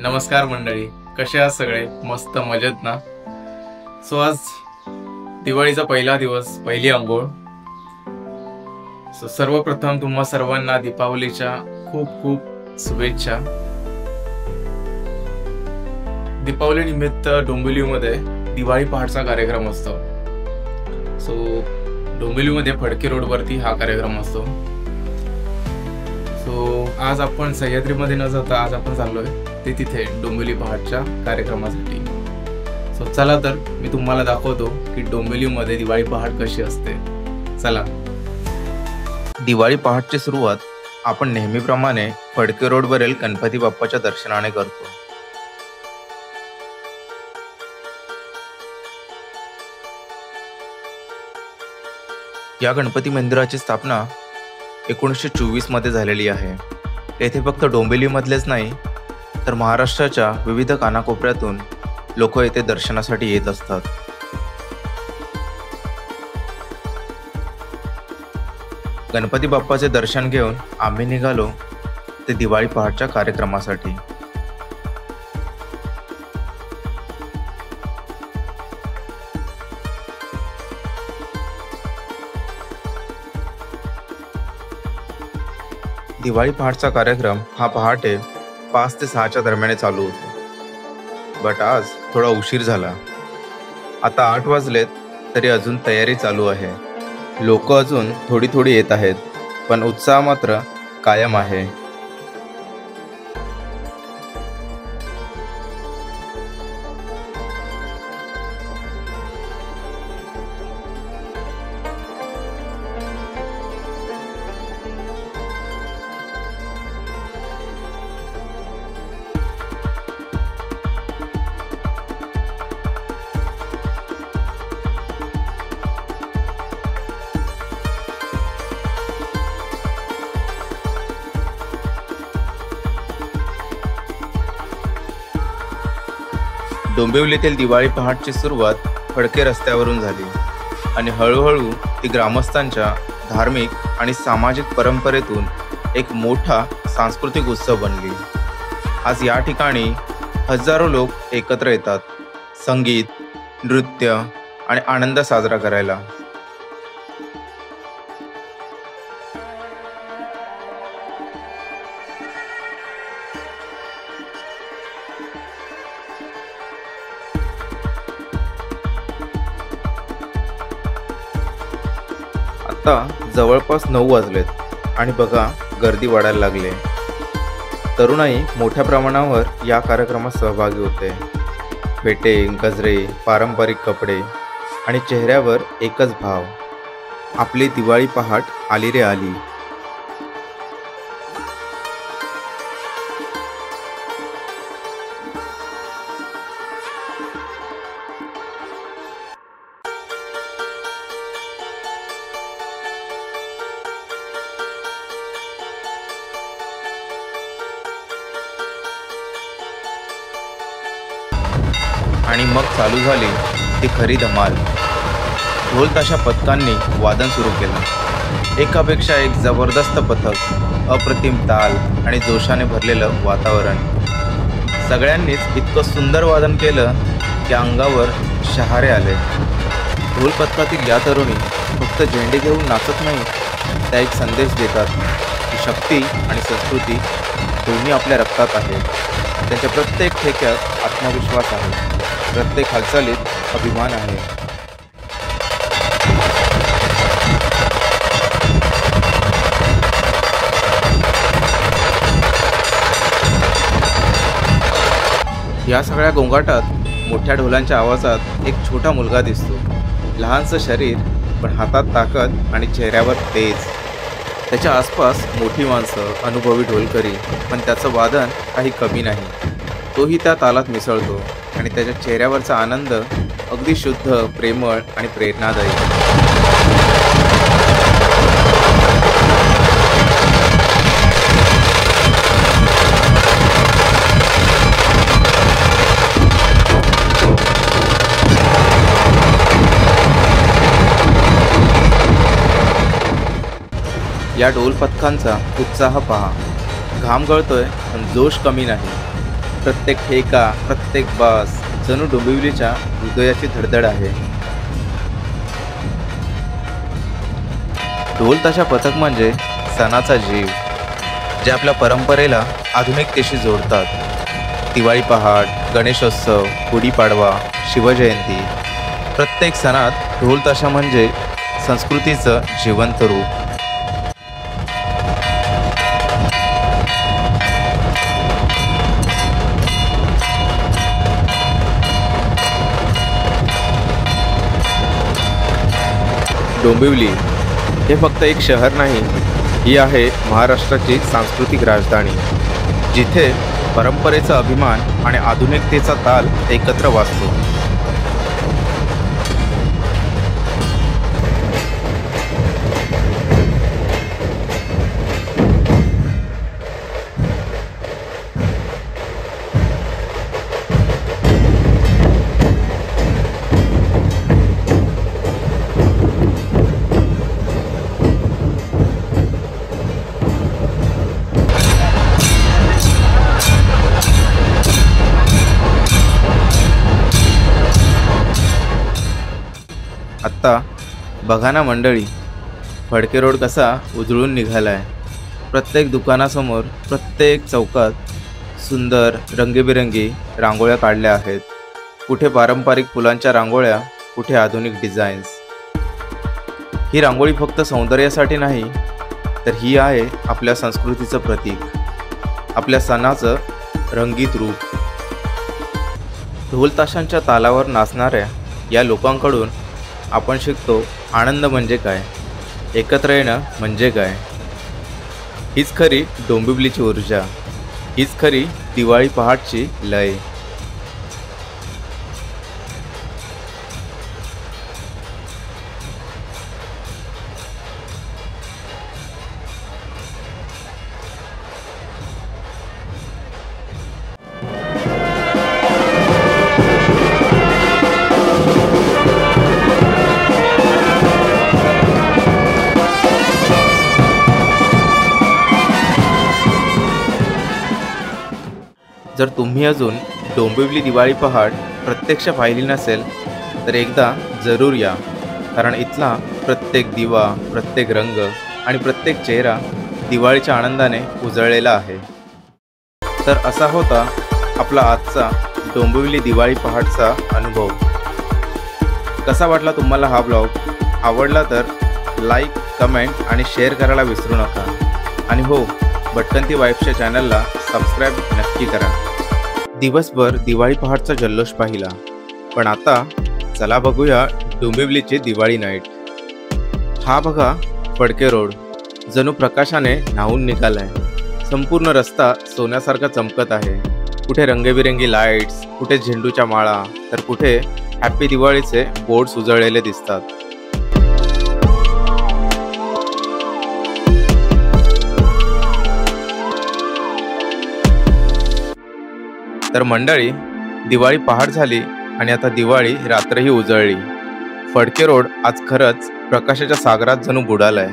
नमस्कार मंडळी, कसे आहात सगळे? मस्त मजेत ना? सो आज दिवाळीचा पहिला दिवस, पहिली अंघोळ. सो सर्वप्रथम तुम्हा सर्वांना दीपावलीच्या खूप खूप शुभेच्छा. दीपावली निमित्त डोंबिवलीमध्ये दिवाळी पहाटचा कार्यक्रम असतो. सो डोंबिवलीमध्ये फडके रोडवरती हा कार्यक्रम असतो. सो आज आपण सह्याद्रीमध्ये न जाता आज आपण चाललोय ते तिथे डोंबिवली पहाटच्या कार्यक्रमासाठी. सो चला तर मी तुम्हाला दाखवतो की डोंबिवलीमध्ये दिवाळी पहाट कशी असते. चला. दिवाळी पहाटची सुरुवात आपण नेहमीप्रमाणे फडके रोडवरील गणपती बाप्पाच्या दर्शनाने करतो. या गणपती मंदिराची स्थापना 1924 मध्ये झालेली आहे. येथे फक्त डोंबिवलीमधलेच नाही तर महाराष्ट्राच्या विविध कानाकोपऱ्यातून लोक येथे दर्शनासाठी येत असतात. गणपती बाप्पाचे दर्शन घेऊन आम्ही निघालो ते दिवाळी पहाटच्या कार्यक्रमासाठी. दिवाळी पहाटचा कार्यक्रम हा पहाटे 5 ते 6च्या दरम्यान चालू होतो. बट आज थोडा उशीर झाला. आता 8 वाजलेत तरी अजून तयारी चालू आहे. लोक अजून थोडी थोडी येत आहेत, पण उत्साह मात्र कायम आहे. डोंबिवलीतील दिवाळी पहाटची सुरुवात फडके रस्त्यावरून झाली आणि हळूहळू ती ग्रामस्थांच्या धार्मिक आणि सामाजिक परंपरेतून एक मोठा सांस्कृतिक उत्सव बनली. आज या ठिकाणी हजारो लोक एकत्र येतात, संगीत, नृत्य आणि आनंद साजरा करायला. आता जवळपास 9 वाजलेत आणि बघा गर्दी वाढायला लागली. तरुणाई मोठ्या प्रमाणावर या कार्यक्रमात सहभागी होते. फेटे, गजरे, पारंपरिक कपडे आणि चेहऱ्यावर एकच भाव, आपली दिवाळी पहाट आली रे आली. आणि मग चालू झाली ती खरी धमाल. ढोल ताशा पथकांनी वादन सुरू केलं. एकापेक्षा एक जबरदस्त पथक, अप्रतिम ताल आणि जोशाने भरलेलं वातावरण. सगळ्यांनीच इतकं सुंदर वादन केलं की अंगावर शहारे आले. ढोल पथकातील या तरुणी फक्त झेंडे घेऊन नाचत नाही, त्या एक संदेश देतात की शक्ती आणि संस्कृती दोन्ही आपल्या रक्तात आहे. त्यांच्या प्रत्येक ठेक्यात आत्मविश्वास आहे, प्रत्येक हालचालीत अभिमान आहे. या सगळ्या गोंगाटात मोठ्या ढोलांच्या आवाजात एक छोटा मुलगा दिसतो. लहानसं शरीर पण हातात ताकद आणि चेहऱ्यावर तेज. त्याच्या आसपास मोठी माणसं, अनुभवी ढोलकरी, पण त्याचं वादन काही कमी नाही. तोही त्या तालात मिसळतो आणि त्याच्या चेहऱ्यावरचा आनंद अगदी शुद्ध, प्रेमळ आणि प्रेरणादायी. या ढोल पथकांचा उत्साह पहा. घाम गळतोय पण जोश कमी नाही. प्रत्येक ठेका, प्रत्येक बास जणू डोंबिवलीच्या हृदयाची धडधड आहे. ढोल ताशा पथक म्हणजे सणाचा जीव, जे आपल्या परंपरेला आधुनिकतेशी जोडतात. दिवाळी पहाट, गणेशोत्सव, गुढीपाडवा, शिवजयंती, प्रत्येक सणात ढोल ताशा म्हणजे संस्कृतीचं जिवंत रूप. डोंबिवली हे फक्त एक शहर नाही, ही आहे महाराष्ट्राची सांस्कृतिक राजधानी, जिथे परंपरेचा अभिमान आणि आधुनिकतेचा ताल एकत्र वाजतो. आत्ता बघा ना मंडळी, फडके रोड कसा उजळून निघालाय. प्रत्येक दुकानासमोर, प्रत्येक चौकात सुंदर रंगीबेरंगी रांगोळ्या काढल्या आहेत. कुठे पारंपरिक फुलांच्या रांगोळ्या, कुठे आधुनिक डिझाईन्स. ही रांगोळी फक्त सौंदर्यासाठी नाही, तर ही आहे आपल्या संस्कृतीचं प्रतीक, आपल्या सणाचं रंगीत रूप. ढोल ताशांच्या तालावर नाचणाऱ्या या लोकांकडून आपण शिकतो आनंद म्हणजे काय, एकत्र येणं म्हणजे काय. हीच खरी डोंबिवलीची ऊर्जा, हीच खरी दिवाळी पहाटची लय. जर तुम्ही अजून डोंबिवली दिवाळी पहाट प्रत्यक्ष पाहिली नसेल तर एकदा जरूर या, कारण इथला प्रत्येक दिवा, प्रत्येक रंग आणि प्रत्येक चेहरा दिवाळीच्या आनंदाने उजळलेला आहे. तर असा होता आपला आजचा डोंबिवली दिवाळी पहाटचा अनुभव. कसा वाटला तुम्हाला हा ब्लॉग? आवडला तर लाईक, कमेंट आणि शेअर करायला विसरू नका. आणि हो, भटकंती वाईब्सच्या चॅनलला सबस्क्राईब नक्की करा. दिवसभर दिवाळी पहाटचा जल्लोष पाहिला, पण आता चला बघूया डोंबिवलीची दिवाळी नाईट. हा बघा फडके रोड जणू प्रकाशाने न्हावून निघालाय. संपूर्ण रस्ता सोन्यासारखा चमकत आहे. कुठे रंगीबेरंगी लाईट्स, कुठे झेंडूच्या माळा, तर कुठे हॅपी दिवाळीचे बोर्ड्स उजळलेले दिसतात. तर मंडळी, दिवाळी पहाट झाली आणि आता दिवाळी रात्रही उजळली. फडके रोड आज खरंच प्रकाशाच्या सागरात जणू बुडालाय.